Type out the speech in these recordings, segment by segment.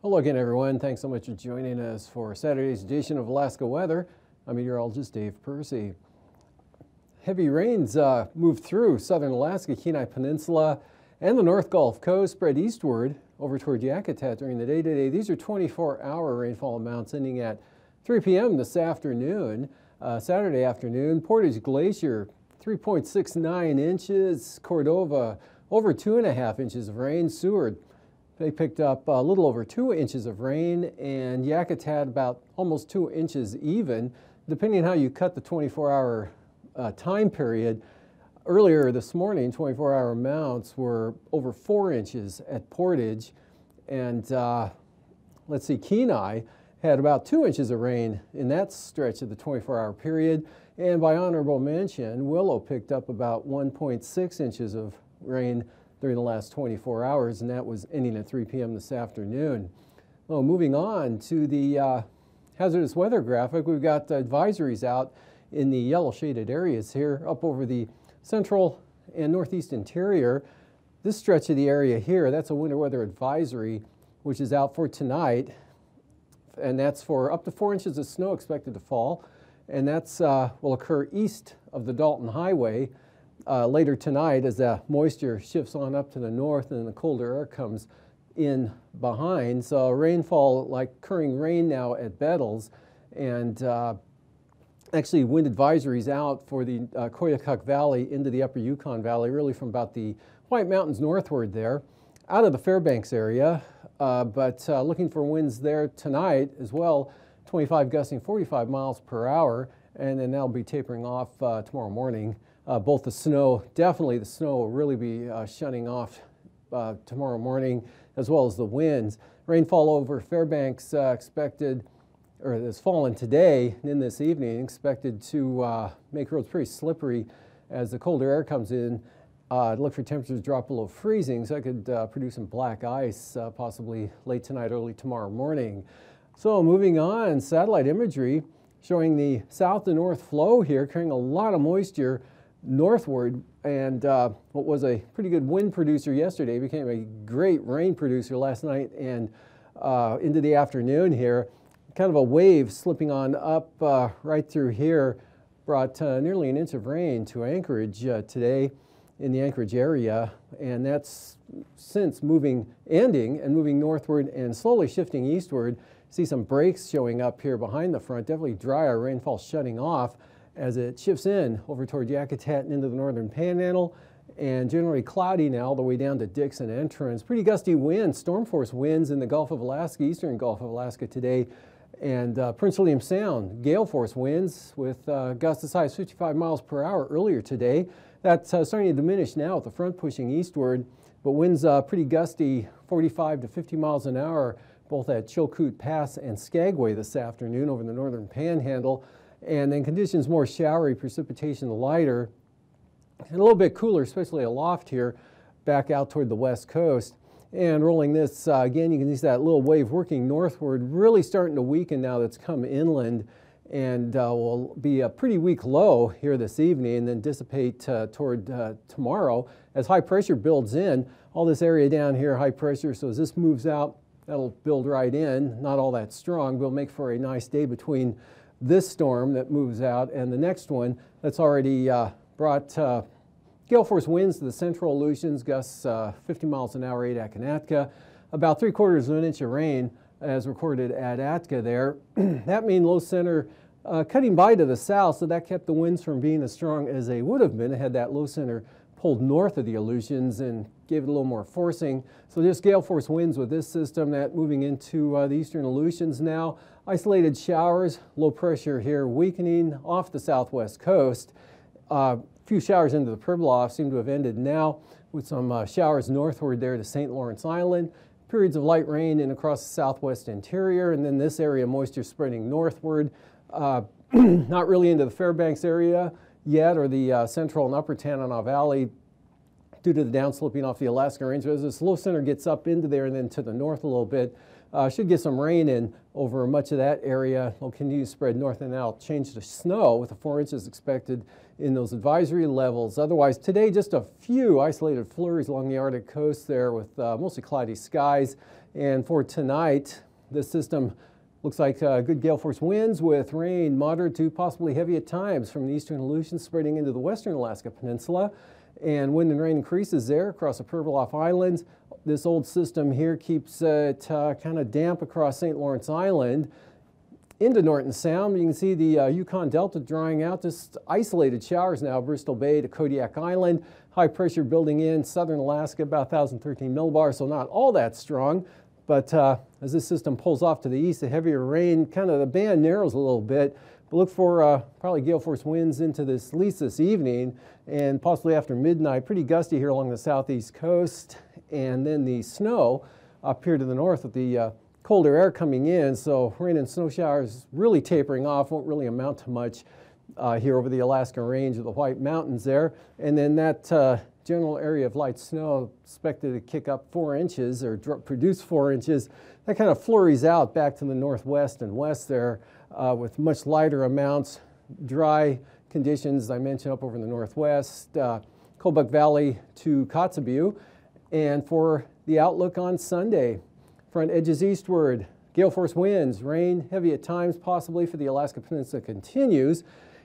Hello again, everyone. Thanks so much for joining us for Saturday's edition of Alaska Weather. I'm meteorologist Dave Percy. Heavy rains moved through southern Alaska, Kenai Peninsula, and the North Gulf Coast, spread eastward over toward Yakutat during the day today. These are 24-hour rainfall amounts ending at 3 p.m. this afternoon, Saturday afternoon. Portage Glacier, 3.69 inches. Cordova, over 2.5 inches of rain. Seward, they picked up a little over 2 inches of rain, and Yakutat about almost 2 inches even, depending on how you cut the 24-hour time period. Earlier this morning, 24-hour amounts were over 4 inches at Portage, and let's see, Kenai had about 2 inches of rain in that stretch of the 24-hour period, and by honorable mention, Willow picked up about 1.6 inches of rain during the last 24 hours, and that was ending at 3 p.m. this afternoon. Well, moving on to the hazardous weather graphic, we've got advisories out in the yellow shaded areas here up over the central and northeast interior. This stretch of the area here, that's a winter weather advisory, which is out for tonight, and that's for up to 4 inches of snow expected to fall, and that's will occur east of the Dalton Highway later tonight as the moisture shifts on up to the north and the colder air comes in behind. So rainfall, like occurring rain now at Bettles, and actually wind advisories out for the Koyukuk Valley into the upper Yukon Valley, really from about the White Mountains northward there, out of the Fairbanks area, but looking for winds there tonight as well, 25 gusting 45 miles per hour, and then that'll be tapering off tomorrow morning. Both the snow, definitely the snow will really be shutting off tomorrow morning, as well as the winds. Rainfall over Fairbanks expected, or has fallen today and in this evening, expected to make roads pretty slippery as the colder air comes in. Look for temperatures to drop below freezing, so that could produce some black ice possibly late tonight, early tomorrow morning. So moving on, satellite imagery showing the south to north flow here, carrying a lot of moisture northward, and what was a pretty good wind producer yesterday became a great rain producer last night and into the afternoon here. Kind of a wave slipping on up right through here brought nearly an inch of rain to Anchorage today in the Anchorage area, and that's since ending and moving northward and slowly shifting eastward. See some breaks showing up here behind the front, definitely drier, rainfall shutting off as it shifts in over toward Yakutat and into the northern panhandle, and generally cloudy now all the way down to Dixon Entrance. Pretty gusty winds, storm force winds in the Gulf of Alaska, eastern Gulf of Alaska today, and Prince William Sound, gale force winds with gusts as high as 55 miles per hour earlier today. That's starting to diminish now with the front pushing eastward, but winds pretty gusty, 45 to 50 miles an hour, both at Chilkoot Pass and Skagway this afternoon over the northern panhandle. And then conditions more showery, precipitation lighter, and a little bit cooler, especially aloft here, back out toward the west coast. And rolling this, again, you can see that little wave working northward, really starting to weaken now that's come inland, and will be a pretty weak low here this evening and then dissipate toward tomorrow as high pressure builds in. All this area down here, high pressure, so as this moves out, that'll build right in, not all that strong, but will make for a nice day between this storm that moves out and the next one that's already brought gale force winds to the central Aleutians, gusts 50 miles an hour, 8 at Kanatka, about 3/4 of an inch of rain as recorded at Atka there. That mean low center cutting by to the south, so that kept the winds from being as strong as they would have been had that low center pulled north of the Aleutians and gave it a little more forcing. So just gale force winds with this system that moving into the eastern Aleutians now. Isolated showers, low pressure here weakening off the southwest coast. A few showers into the Pribilof seem to have ended now with some showers northward there to St. Lawrence Island. periods of light rain in across the southwest interior, and then this area moisture spreading northward. Not really into the Fairbanks area yet, or the central and upper Tanana Valley due to the downsloping off the Alaska Range. But as this low center gets up into there and then to the north a little bit, should get some rain in over much of that area. It'll continue to spread north and out, change to snow with the 4 inches expected in those advisory levels. Otherwise, today just a few isolated flurries along the Arctic coast there with mostly cloudy skies. And for tonight, this system looks like good gale force winds with rain, moderate to possibly heavy at times from the eastern Aleutians spreading into the western Alaska Peninsula. And wind and rain increases there across the Pribilof Islands. This old system here keeps it kind of damp across St. Lawrence Island into Norton Sound. You can see the Yukon Delta drying out, just isolated showers now, Bristol Bay to Kodiak Island. High pressure building in southern Alaska, about 1,013 millibars, so not all that strong. But as this system pulls off to the east, the heavier rain, kind of the band narrows a little bit. But look for probably gale force winds into this, at least this evening, and possibly after midnight. Pretty gusty here along the southeast coast. And then the snow up here to the north with the colder air coming in. So rain and snow showers really tapering off, won't really amount to much here over the Alaska Range of the White Mountains there. And then that general area of light snow expected to kick up 4 inches or produce 4 inches. That kind of flurries out back to the northwest and west there with much lighter amounts. Dry conditions, I mentioned, up over in the northwest, Kobuk Valley to Kotzebue. And for the outlook on Sunday, front edges eastward, gale force winds, rain heavy at times possibly for the Alaska Peninsula continues.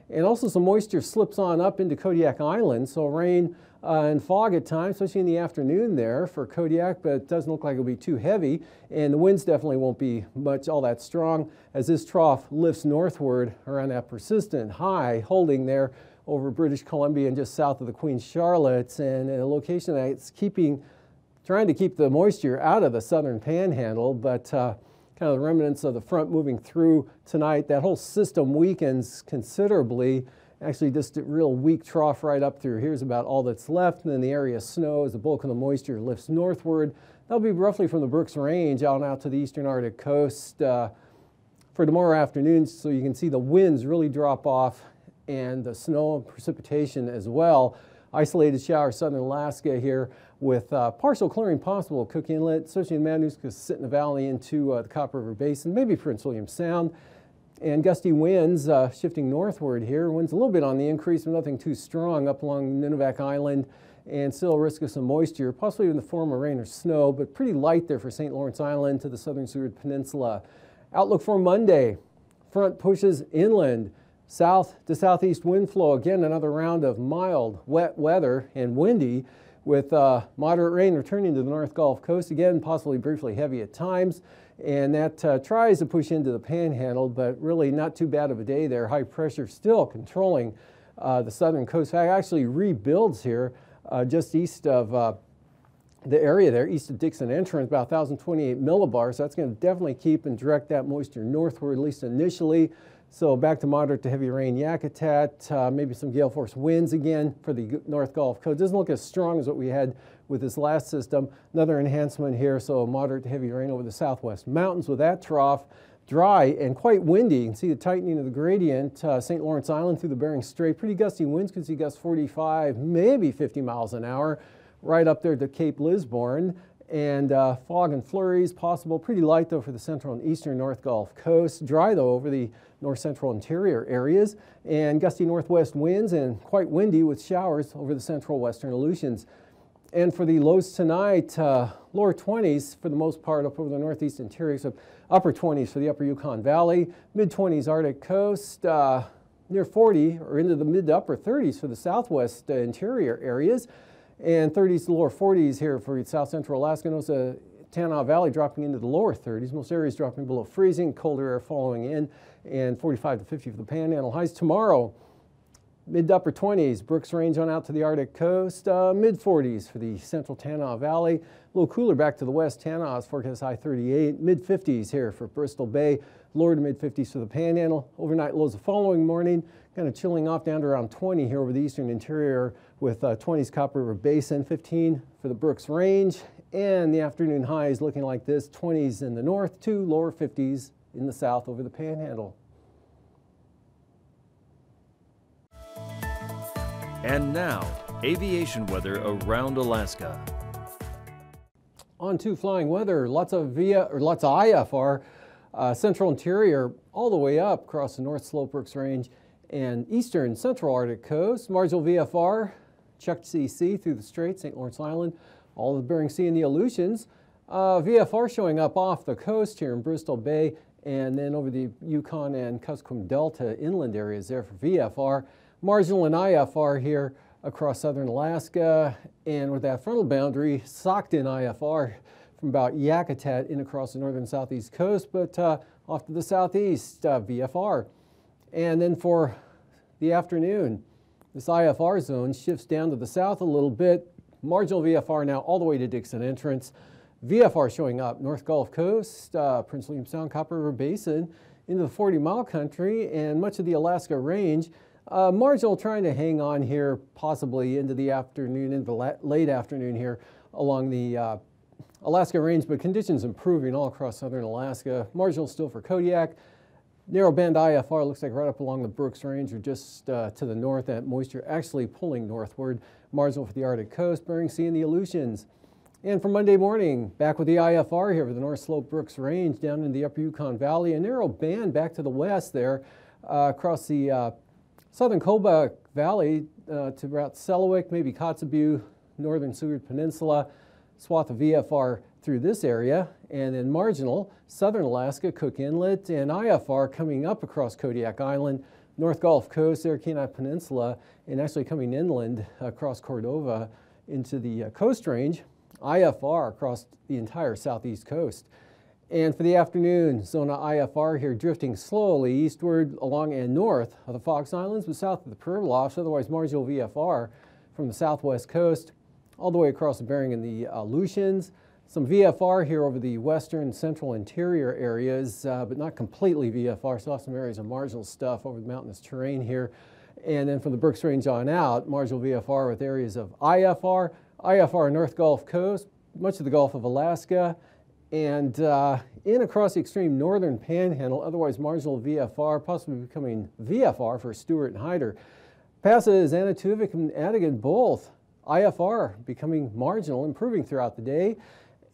And also some moisture slips on up into Kodiak Island, so rain and fog at times, especially in the afternoon there for Kodiak, but it doesn't look like it'll be too heavy. And the winds definitely won't be much all that strong as this trough lifts northward around that persistent high, holding there over British Columbia and just south of the Queen Charlotte, and a location that's trying to keep the moisture out of the southern panhandle, but kind of the remnants of the front moving through tonight. That whole system weakens considerably. Actually, just a real weak trough right up through here's about all that's left. And then the area of snow as the bulk of the moisture lifts northward. That'll be roughly from the Brooks Range out to the eastern Arctic coast for tomorrow afternoon. So you can see the winds really drop off and the snow and precipitation as well. Isolated showers southern Alaska here with partial clearing possible. Cook Inlet, especially in Matanuska-Sitna Valley into the Copper River Basin, maybe Prince William Sound. And gusty winds shifting northward here. Winds a little bit on the increase, but nothing too strong up along Nunivak Island. And still a risk of some moisture, possibly in the form of rain or snow, but pretty light there for St. Lawrence Island to the southern Seward Peninsula. Outlook for Monday. Front pushes inland. South to southeast wind flow. Again, another round of mild, wet weather and windy with moderate rain returning to the North Gulf Coast. Again, possibly briefly heavy at times. And that tries to push into the panhandle, but really not too bad of a day there. High pressure still controlling the southern coast. It actually rebuilds here just east of the area there, east of Dixon Entrance, about 1,028 millibars. So that's going to definitely keep and direct that moisture northward, at least initially. So back to moderate to heavy rain, Yakutat, maybe some gale force winds again for the North Gulf Coast. Doesn't look as strong as what we had with this last system. Another enhancement here, so moderate to heavy rain over the southwest mountains with that trough. Dry and quite windy. You can see the tightening of the gradient. St. Lawrence Island through the Bering Strait. Pretty gusty winds. Could see gusts 45, maybe 50 miles an hour. Right up there to Cape Lisburne. And fog and flurries possible. Pretty light though for the central and eastern North Gulf Coast. Dry though over the north central interior areas. And gusty northwest winds and quite windy with showers over the central western Aleutians. And for the lows tonight, lower 20s for the most part up over the northeast interior, so upper 20s for the upper Yukon Valley, mid 20s Arctic coast, near 40 or into the mid to upper 30s for the southwest interior areas, and 30s to lower 40s here for south central Alaska. Notice Tanana Valley dropping into the lower 30s, most areas dropping below freezing, colder air following in, and 45 to 50 for the Panhandle. Highs tomorrow. Mid to upper 20s, Brooks Range on out to the Arctic coast, mid 40s for the central Tanana Valley. A little cooler back to the west, Tanana's forecast high 38, mid 50s here for Bristol Bay, lower to mid 50s for the Panhandle. Overnight lows the following morning, kind of chilling off down to around 20 here over the eastern interior with 20s Copper River Basin, 15 for the Brooks Range, And the afternoon high is looking like this, 20s in the north to lower 50s in the south over the Panhandle. And now, aviation weather around Alaska. On to flying weather, lots of IFR, central interior all the way up across the North Slope Brooks Range and eastern central Arctic coast. Marginal VFR, checked CC through the Strait, St. Lawrence Island, all of the Bering Sea and the Aleutians. VFR showing up off the coast here in Bristol Bay and then over the Yukon and Kuskokwim Delta inland areas there for VFR. Marginal and IFR here across southern Alaska, and with that frontal boundary socked in IFR from about Yakutat in across the northern southeast coast, but off to the southeast, VFR. And then for the afternoon, this IFR zone shifts down to the south a little bit. Marginal VFR now all the way to Dixon Entrance. VFR showing up North Gulf Coast, Prince William Sound, Copper River Basin, into the 40-mile country and much of the Alaska Range. Marginal trying to hang on here, possibly into the afternoon, into the late afternoon here along the Alaska Range, but conditions improving all across southern Alaska. Marginal still for Kodiak. Narrow band IFR looks like right up along the Brooks Range or just to the north. That moisture actually pulling northward. Marginal for the Arctic coast, Bering Sea and the Aleutians. And for Monday morning, back with the IFR here for the North Slope Brooks Range down in the upper Yukon Valley. A narrow band back to the west there across the southern Kobuk Valley to about Selawik, maybe Kotzebue, northern Seward Peninsula. Swath of VFR through this area, and then marginal, southern Alaska, Cook Inlet, and IFR coming up across Kodiak Island, North Gulf Coast, there, Kenai Peninsula, and actually coming inland across Cordova into the Coast Range, IFR across the entire southeast coast. And for the afternoon, Zona IFR here drifting slowly eastward along and north of the Fox Islands, but south of the Pribilofs, otherwise marginal VFR from the southwest coast, all the way across the Bering and the Aleutians. Some VFR here over the western central interior areas, but not completely VFR. Still have some areas of marginal stuff over the mountainous terrain here. And then from the Brooks Range on out, marginal VFR with areas of IFR, IFR North Gulf Coast, much of the Gulf of Alaska, and in across the extreme northern Panhandle, otherwise marginal VFR, possibly becoming VFR for Stewart and Hyder. Passes Anatuvik and Adigan both. IFR becoming marginal, improving throughout the day.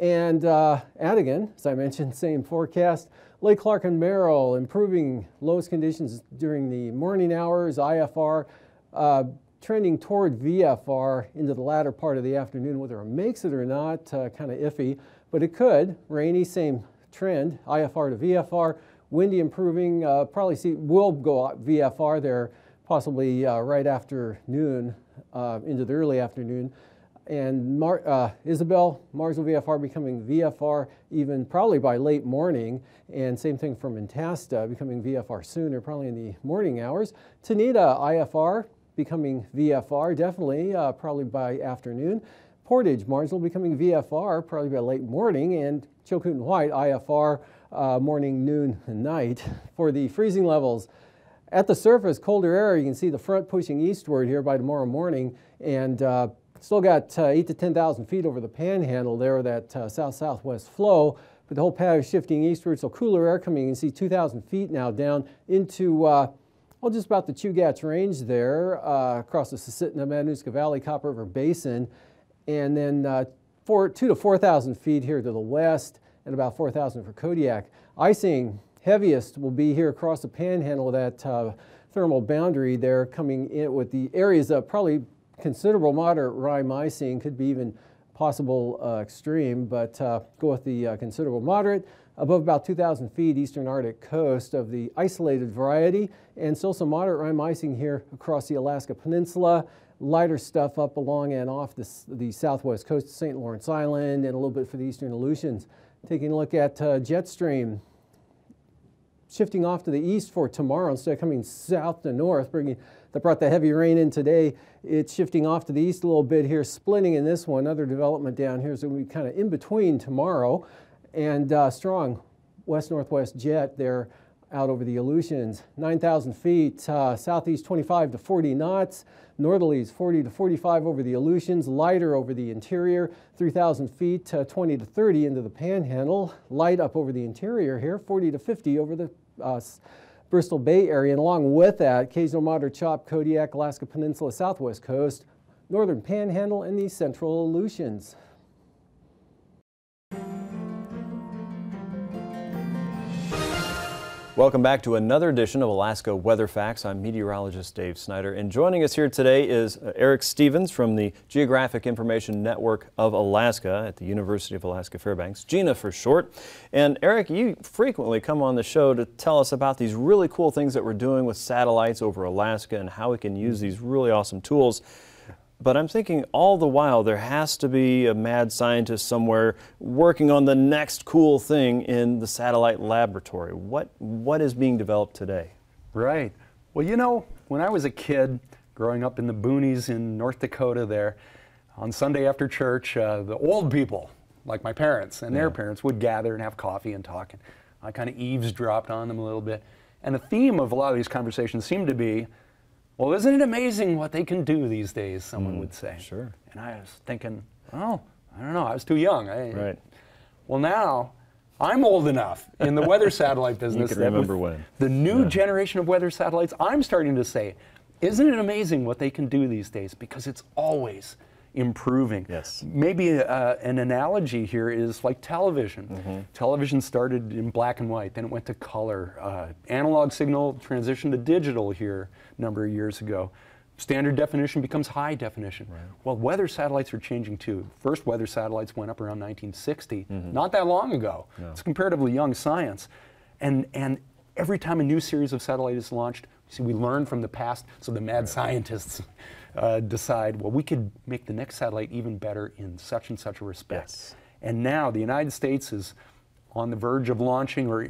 And Adigan, as I mentioned, same forecast. Lake Clark and Merrill improving lowest conditions during the morning hours. IFR trending toward VFR into the latter part of the afternoon. Whether it makes it or not, kind of iffy, but it could. Rainy, same trend. IFR to VFR. Windy improving. Probably will go up VFR there possibly right after noon into the early afternoon. And Isabel, marginal VFR becoming VFR even probably by late morning, and same thing for Mentasta becoming VFR sooner, probably in the morning hours. Tanita, IFR becoming VFR, definitely probably by afternoon. Portage, marginal becoming VFR, probably by late morning, and Chilcoot and White, IFR, morning, noon, and night. For the freezing levels, at the surface, colder air, you can see the front pushing eastward here by tomorrow morning, and still got 8 to 10,000 feet over the Panhandle there, that south-southwest flow, but the whole pattern is shifting eastward, so cooler air coming. You can see 2,000 feet now down into, well, just about the Chugach Range there, across the Susitna, Matanuska Valley, Copper River Basin, and then 2 to 4,000 feet here to the west, and about 4,000 for Kodiak. Icing heaviest will be here across the Panhandle, that thermal boundary there, coming in with the areas of probably considerable moderate rime icing, could be even possible extreme, but go with the considerable moderate. Above about 2,000 feet, eastern Arctic coast of the isolated variety, and still some moderate rime icing here across the Alaska Peninsula. Lighter stuff up along and off the southwest coast of St. Lawrence Island, and a little bit for the eastern Aleutians. Taking a look at jet stream, shifting off to the east for tomorrow instead of coming south to north, that brought the heavy rain in today. It's shifting off to the east a little bit here, splitting in this one. Other development down here is going to be kind of in between tomorrow, and strong west-northwest jet there out over the Aleutians. 9,000 feet, southeast 25 to 40 knots. Northerlies 40 to 45 over the Aleutians, lighter over the interior. 3,000 feet, 20 to 30 into the Panhandle. Light up over the interior here, 40 to 50 over the Bristol Bay area. And along with that, occasional moderate chop, Kodiak, Alaska Peninsula, southwest coast, northern Panhandle, and the central Aleutians. Welcome back to another edition of Alaska Weather Facts. I'm meteorologist Dave Snider, and joining us here today is Eric Stevens from the Geographic Information Network of Alaska at the University of Alaska Fairbanks, GINA for short. And Eric, you frequently come on the show to tell us about these really cool things that we're doing with satellites over Alaska and how we can use these really awesome tools. But I'm thinking all the while there has to be a mad scientist somewhere working on the next cool thing in the satellite laboratory. What is being developed today? Right. Well, you know, when I was a kid growing up in the boonies in North Dakota there, on Sunday after church, the old people, like my parents and their parents, would gather and have coffee and talk. And I kind of eavesdropped on them a little bit. And the theme of a lot of these conversations seemed to be, well, isn't it amazing what they can do these days, someone would say. Sure. And I was thinking, well, I don't know, I was too young. Right. Well, now I'm old enough in the weather satellite business. You can remember when. The new generation of weather satellites, I'm starting to say, isn't it amazing what they can do these days? Because it's always improving. Yes. Maybe an analogy here is like television. Television started in black and white, then it went to color. Analog signal transitioned to digital here a number of years ago. Standard definition becomes high definition. Right. Well, weather satellites are changing too. First weather satellites went up around 1960, not that long ago. No. It's comparatively young science. And every time a new series of satellites is launched, we learn from the past, so the mad scientists decide, well, we could make the next satellite even better in such and such a respect. Yes. And now the United States is on the verge of launching, or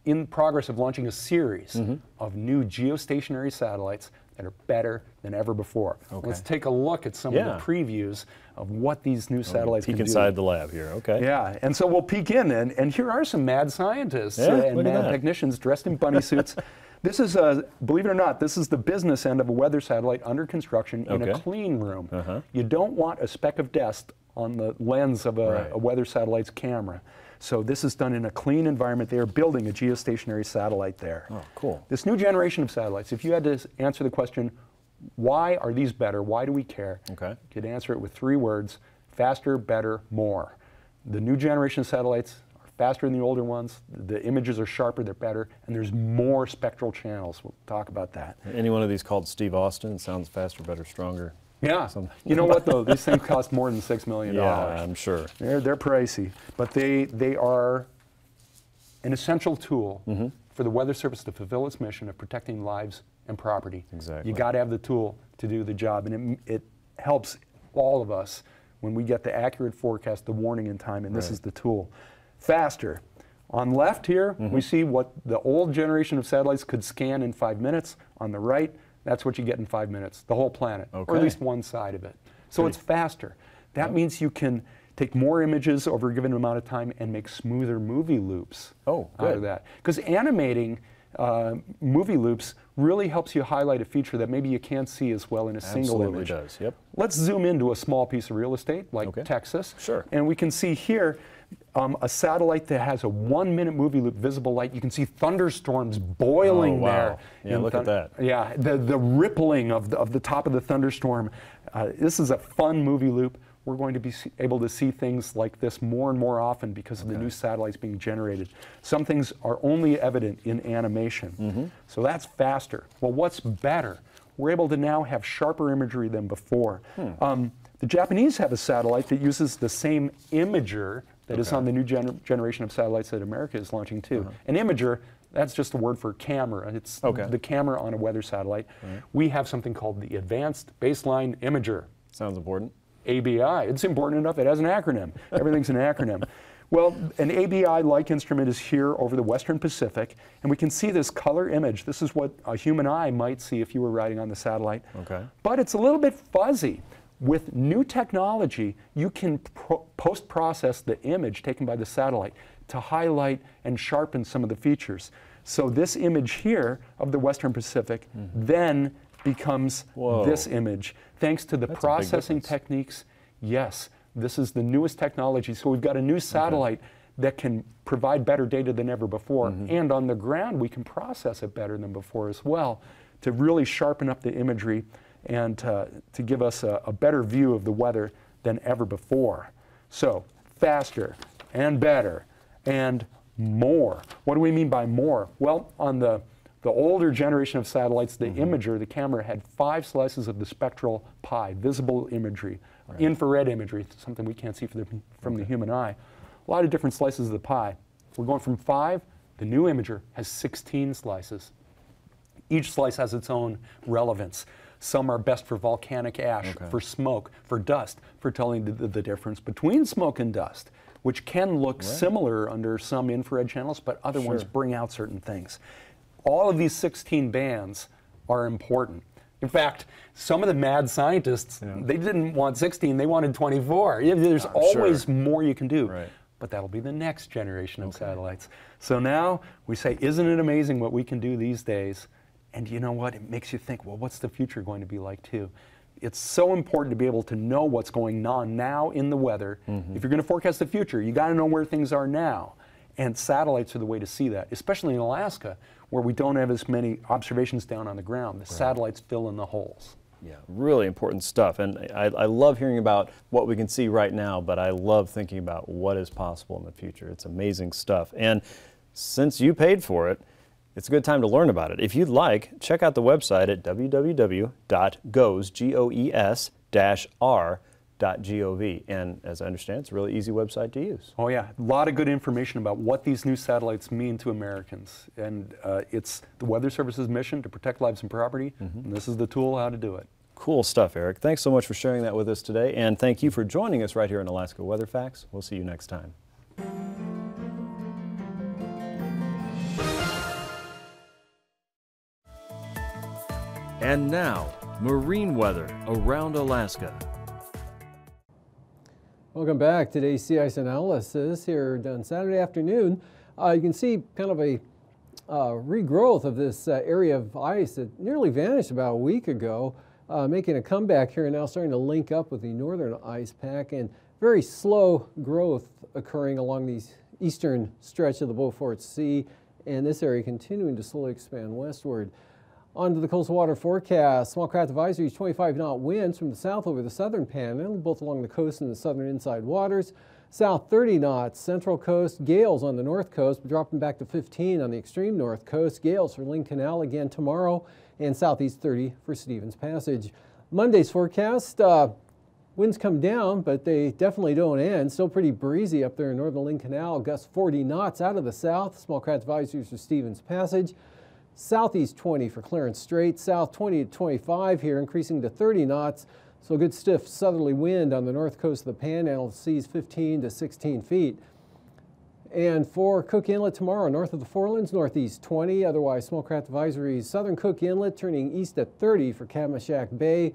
in progress of launching, a series of new geostationary satellites that are better than ever before. Okay. Let's take a look at some of the previews of what these new satellites can do. Peek inside the lab here, okay. Yeah, and so we'll peek in, and here are some mad scientists and mad technicians dressed in bunny suits. This is, believe it or not, this is the business end of a weather satellite under construction in a clean room. You don't want a speck of dust on the lens of a weather satellite's camera. So this is done in a clean environment. They are building a geostationary satellite there. Oh, cool. This new generation of satellites, if you had to answer the question, why are these better? Why do we care? Okay. You could answer it with 3 words: faster, better, more. The new generation of satellites are faster than the older ones. The images are sharper, they're better, and there's more spectral channels. We'll talk about that. Any one of these called Steve Austin sounds faster, better, stronger. Yeah. You know what, though? These things cost more than $6 million. Yeah, I'm sure. They're pricey. But they are an essential tool for the Weather Service to fulfill its mission of protecting lives and property. Exactly. You got to have the tool to do the job. And it helps all of us when we get the accurate forecast, the warning in time, and this is the tool. Faster. On left here, we see what the old generation of satellites could scan in 5 minutes. On the right, that's what you get in 5 minutes, the whole planet, or at least one side of it. So it's faster. That means you can take more images over a given amount of time and make smoother movie loops out of that. Because animating movie loops really helps you highlight a feature that maybe you can't see as well in a single image. Absolutely does, yep. Let's zoom into a small piece of real estate like Texas. Sure. And we can see here a satellite that has a 1-minute movie loop visible light. You can see thunderstorms boiling there. Yeah, look at that. Yeah, the rippling of the top of the thunderstorm. This is a fun movie loop. We're going to be able to see things like this more and more often because of the new satellites being generated. Some things are only evident in animation. So that's faster. Well, what's better? We're able to now have sharper imagery than before. The Japanese have a satellite that uses the same imager that is on the new generation of satellites that America is launching too. An imager, that's just a word for camera. It's the camera on a weather satellite. We have something called the Advanced Baseline Imager. Sounds important. ABI. It's important enough, it has an acronym. Everything's an acronym. Well, an ABI-like instrument is here over the Western Pacific, and we can see this color image. This is what a human eye might see if you were riding on the satellite. But it's a little bit fuzzy. With new technology, you can post-process the image taken by the satellite to highlight and sharpen some of the features. So this image here of the Western Pacific then becomes this image. Thanks to the processing techniques, yes, this is the newest technology. So we've got a new satellite that can provide better data than ever before. And on the ground, we can process it better than before as well to really sharpen up the imagery and to give us a better view of the weather than ever before. So faster and better and more. What do we mean by more? Well, on the older generation of satellites, the imager, the camera, had 5 slices of the spectral pie, visible imagery, infrared imagery, something we can't see from the human eye. A lot of different slices of the pie. We're going from 5. The new imager has 16 slices. Each slice has its own relevance. Some are best for volcanic ash, for smoke, for dust, for telling the difference between smoke and dust, which can look similar under some infrared channels, but other ones bring out certain things. All of these 16 bands are important. In fact, some of the mad scientists, they didn't want 16, they wanted 24. There's always more you can do. But that'll be the next generation of satellites. So now we say, isn't it amazing what we can do these days? And you know what? It makes you think, well, what's the future going to be like too? It's so important to be able to know what's going on now in the weather. If you're going to forecast the future, you got to know where things are now. And satellites are the way to see that, especially in Alaska, where we don't have as many observations down on the ground. The satellites fill in the holes. Yeah, really important stuff. And I love hearing about what we can see right now, but I love thinking about what is possible in the future. It's amazing stuff. And since you paid for it, it's a good time to learn about it. If you'd like, check out the website at www.goes-r.gov. And as I understand, it's a really easy website to use. Oh yeah, a lot of good information about what these new satellites mean to Americans. And it's the Weather Service's mission to protect lives and property, and this is the tool how to do it. Cool stuff, Eric. Thanks so much for sharing that with us today, and thank you for joining us right here in Alaska Weather Facts. We'll see you next time. And now, marine weather around Alaska. Welcome back. Today's sea ice analysis here on Saturday afternoon. You can see kind of a regrowth of this area of ice that nearly vanished about a week ago, making a comeback here and now starting to link up with the northern ice pack, and very slow growth occurring along the eastern stretch of the Beaufort Sea, and this area continuing to slowly expand westward. On to the coastal water forecast. Small craft advisories, 25-knot winds from the south over the southern panhandle, both along the coast and the southern inside waters. South 30 knots, central coast, gales on the north coast, dropping back to 15 on the extreme north coast. Gales for Lynn Canal again tomorrow, and southeast 30 for Stevens Passage. Monday's forecast, winds come down, but they definitely don't end. Still pretty breezy up there in northern Lynn Canal. Gusts 40 knots out of the south. Small craft advisories for Stevens Passage. Southeast 20 for Clarence Strait, south 20 to 25 here, increasing to 30 knots. So a good stiff southerly wind on the north coast of the Panhandle, seas 15 to 16 feet. And for Cook Inlet tomorrow, north of the Forelands, northeast 20, otherwise small craft advisories. Southern Cook Inlet turning east at 30 for Kamashack Bay,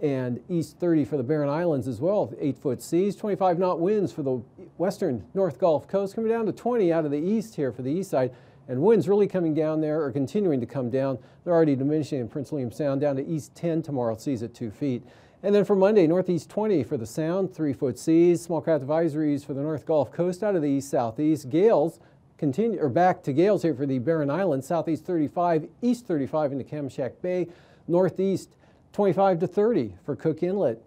and east 30 for the Barren Islands as well, 8-foot seas. 25-knot winds for the western North Gulf Coast, coming down to 20 out of the east here for the east side. And winds really coming down there, or continuing to come down. They're already diminishing in Prince William Sound, down to east 10 tomorrow, seas at 2 feet. And then for Monday, northeast 20 for the Sound, 3-foot seas. Small craft advisories for the North Gulf Coast out of the east-southeast. Gales continue, or back to gales here for the Barren Islands, southeast 35, east 35 into Kamashack Bay. Northeast 25 to 30 for Cook Inlet.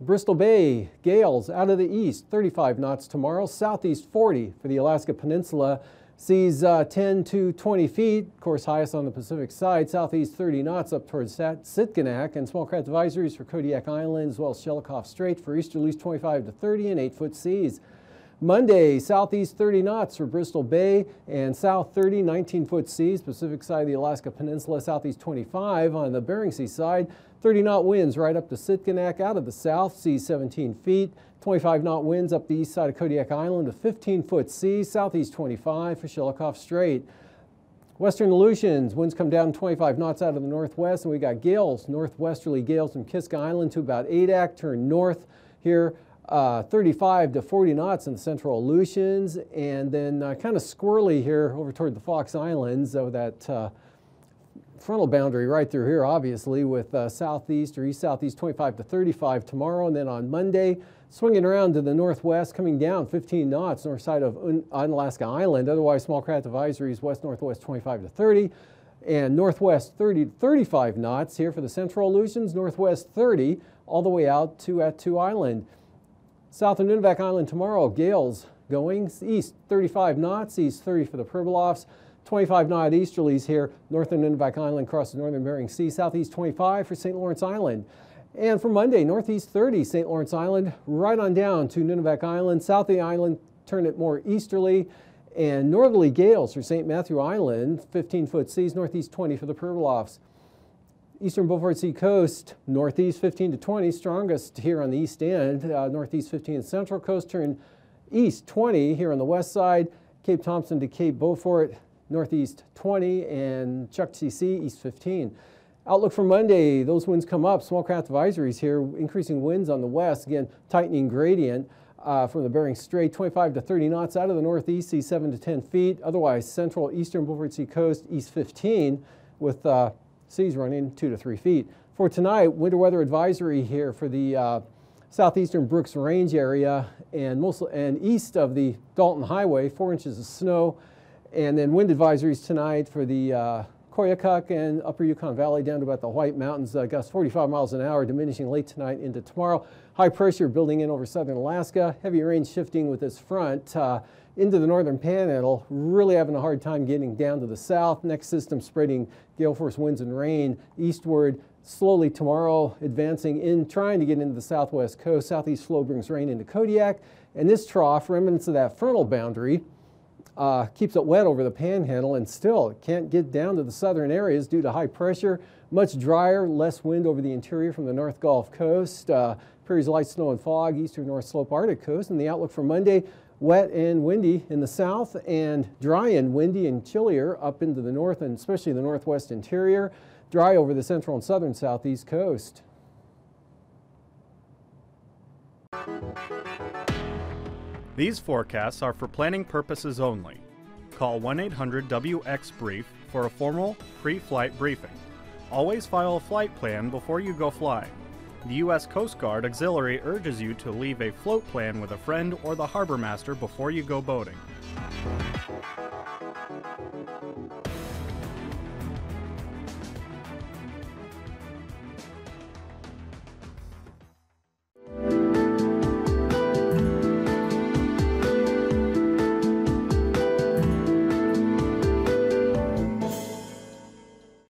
Bristol Bay, gales out of the east, 35 knots tomorrow. Southeast 40 for the Alaska Peninsula. Seas 10 to 20 feet, of course highest on the Pacific side, southeast 30 knots up towards Sitkinak, and small craft advisories for Kodiak Island as well as Shelikof Strait for easterlies 25 to 30 and 8-foot seas. Monday, southeast 30 knots for Bristol Bay, and south 30, 19-foot seas, Pacific side of the Alaska Peninsula, southeast 25 on the Bering Sea side. 30-knot winds right up to Sitkinak out of the south, seas 17 feet. 25-knot winds up the east side of Kodiak Island to 15-foot seas, southeast 25 for Shelikof Strait. Western Aleutians, winds come down 25 knots out of the northwest, and we got gales, northwesterly gales from Kiska Island to about Adak, turn north here 35 to 40 knots in the central Aleutians, and then kind of squirrely here over toward the Fox Islands, so that frontal boundary right through here, obviously, with southeast or east-southeast 25 to 35 tomorrow, and then on Monday, swinging around to the northwest, coming down 15 knots north side of Unalaska Island. Otherwise, small craft advisories west-northwest 25 to 30, and northwest 30 to 35 knots here for the central Aleutians, northwest 30 all the way out to Attu Island. South of Nunivak Island tomorrow, gales going east 35 knots, east 30 for the Pribilofs. 25 knot easterlies here, north of Nunivak Island, across the northern Bering Sea, southeast 25 for St. Lawrence Island. And for Monday, northeast 30, St. Lawrence Island, right on down to Nunivak Island. South of the island, turn it more easterly, and northerly gales for St. Matthew Island, 15-foot seas, northeast 20 for the Pribilofs. Eastern Beaufort Sea coast, northeast 15 to 20, strongest here on the east end, northeast 15 central coast, turn east 20 here on the west side, Cape Thompson to Cape Beaufort, northeast 20, and Chukchi Sea, east 15. Outlook for Monday, those winds come up, small craft advisories here, increasing winds on the west, again, tightening gradient from the Bering Strait, 25 to 30 knots out of the northeast, sea 7 to 10 feet. Otherwise, central eastern Beaufort Sea coast, east 15, with seas running 2 to 3 feet. For tonight, winter weather advisory here for the southeastern Brooks Range area and east of the Dalton Highway, 4 inches of snow. And then wind advisories tonight for the Koyukuk and upper Yukon Valley down to about the White Mountains, gusts 45 miles an hour, diminishing late tonight into tomorrow. High pressure building in over southern Alaska. Heavy rain shifting with this front into the northern panhandle. Really having a hard time getting down to the south. Next system spreading gale force winds and rain eastward. Slowly tomorrow advancing in, trying to get into the southwest coast. Southeast flow brings rain into Kodiak. And this trough, remnants of that frontal boundary, keeps it wet over the panhandle, and still it can't get down to the southern areas due to high pressure. Much drier, less wind over the interior from the North Gulf Coast. Periods of light snow and fog, eastern North Slope Arctic coast. And the outlook for Monday, wet and windy in the south and dry and windy and chillier up into the north and especially the northwest interior. Dry over the central and southern southeast coast. These forecasts are for planning purposes only. Call 1-800-WX-BRIEF for a formal, pre-flight briefing. Always file a flight plan before you go flying. The U.S. Coast Guard Auxiliary urges you to leave a float plan with a friend or the harbor master before you go boating.